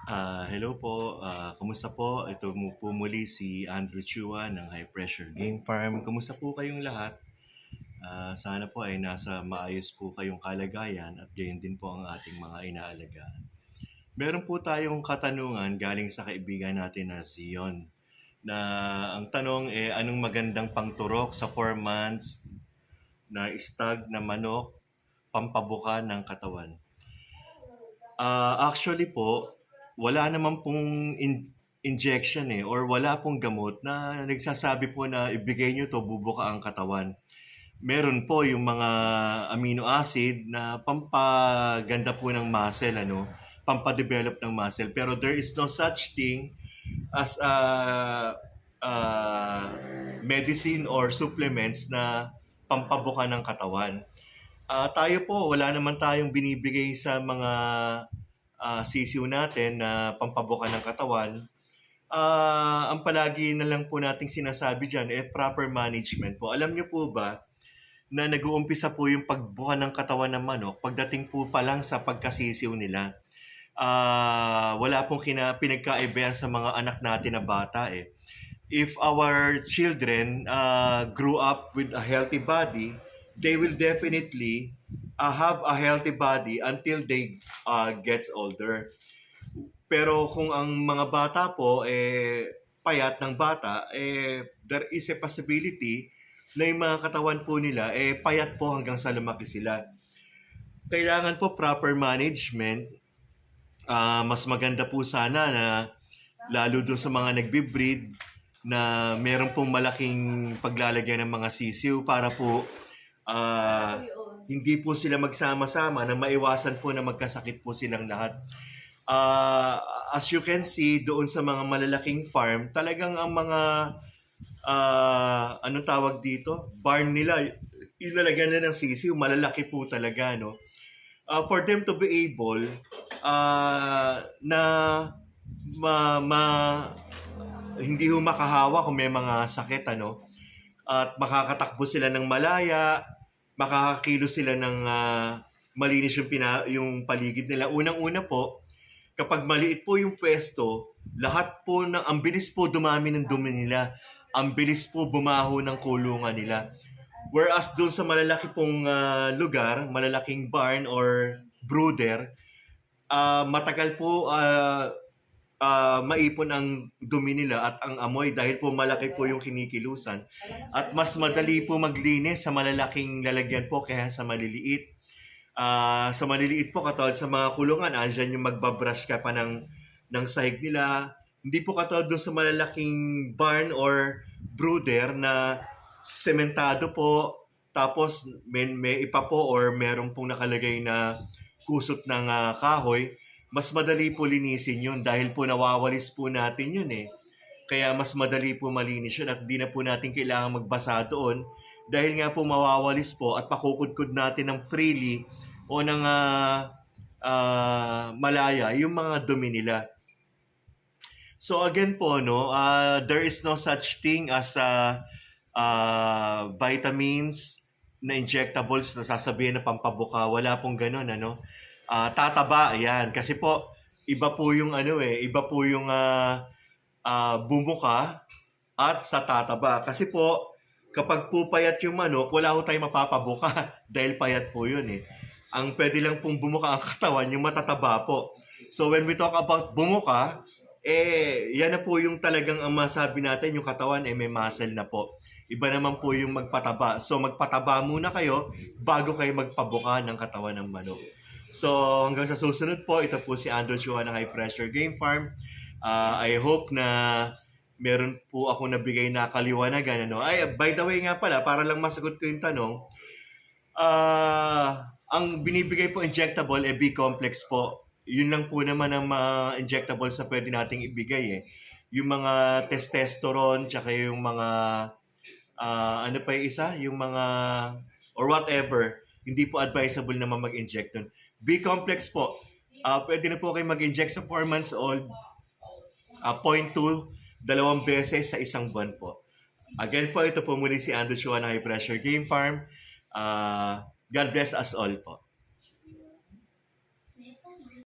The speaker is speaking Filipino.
Hello po, kumusta po? Ito po muli si Andrew Chua ng High Pressure Game Farm. Kumusta po kayong lahat? Sana po ay nasa maayos po kayong kalagayan at gayon din po ang ating mga inaalagaan. Meron po tayong katanungan galing sa kaibigan natin na si Yon na ang tanong anong magandang pangturok sa 4 months na stag na manok pampabuka ng katawan? Actually po, wala naman pong injection or wala pong gamot na nagsasabi po na ibigay nyo 'to, bubuka ang katawan. Meron po yung mga amino acid na pampaganda po ng muscle, pampa-develop ng muscle. Pero there is no such thing as medicine or supplements na pampabuka ng katawan. Tayo po, wala naman tayong binibigay sa mga sisiw natin na pampabuka ng katawan. Ang palagi na lang po nating sinasabi dyan, proper management po. Alam niyo po ba na nag-uumpisa po yung pagbuka ng katawan ng manok pagdating po pa lang sa pagkasisiw nila. Wala pong pinagkaibahan sa mga anak natin na bata eh. If our children grew up with a healthy body, they will definitely have a healthy body until they gets older. Pero kung ang mga bata po payat ng bata, there is a possibility na yung mga katawan po nila payat po hanggang sa lumaki sila. Kailangan po proper management. Mas maganda po sana na lalo doon sa mga nagbe-breed na meron pong malaking paglalagyan ng mga sisiw para po hindi po sila magsama-sama na maiwasan po na magkasakit po silang lahat. As you can see, doon sa mga malalaking farm, talagang ang mga anong tawag dito? Barn nila, ilalagyan na ng sisiw, malalaki po talaga, no? For them to be able na hindi ho makahawa kung may mga sakit, at makakatakbo sila ng malaya, makakakilos sila ng malinis yung paligid nila. Unang-una po, kapag maliit po yung pwesto, lahat po ang bilis po dumami ng dumi nila. Ang bilis po bumaho ng kulungan nila. Whereas doon sa malalaki pong lugar, malalaking barn or brooder, matagal po maipon ang dumi nila at ang amoy dahil po malaki po yung kinikilusan. At mas madali po maglinis sa malalaking lalagyan po kaya sa maliliit. Sa maliliit po, katulad sa mga kulungan, andyan yung magbabrush ka pa ng sahig nila. Hindi po katulad doon sa malalaking barn or brooder na sementado po, tapos may ipa po or meron pong nakalagay na kusot ng kahoy. Mas madali po linisin yun dahil po nawawalis po natin yun eh. Kaya mas madali po malinis yun at hindi na po natin kailangan magbasa doon dahil nga po mawawalis po at makukudkud natin ng freely o ng malaya yung mga dumi nila. So again po, there is no such thing as vitamins na injectables na sasabihin na pampabuka. Wala pong ganun, tataba, ayan. Kasi po, iba po yung iba po yung bumuka at sa tataba. Kasi po, kapag po payat yung manok, wala ho tayong mapapabuka dahil payat po yun eh. Ang pwede lang pong bumuka ang katawan, yung matataba po. So when we talk about bumuka, yan na po yung talagang ang masabi natin, yung katawan may muscle na po. Iba naman po yung magpataba. So magpataba muna kayo bago kayo magpabuka ng katawan ng manok. So hanggang sa susunod po, ito po si Andrew Chua ng High Pressure Game Farm. I hope na meron po ako nabigay na kaliwanagan. Ay, by the way nga pala, para lang masagot ko yung tanong, ang binibigay po injectable B-complex po. Yun lang po naman ang mga injectables na pwede nating ibigay eh. Yung mga testosterone, tsaka yung mga, ano pa yung isa? Yung mga, or whatever, hindi po advisable naman mag-inject dun. B-complex po, pwede na po kayo mag-inject sa 4 months old, 0.2, 2 beses sa isang buwan po. Again po, ito po muli si Andrew Chua ng High Pressure Game Farm. God bless us all po.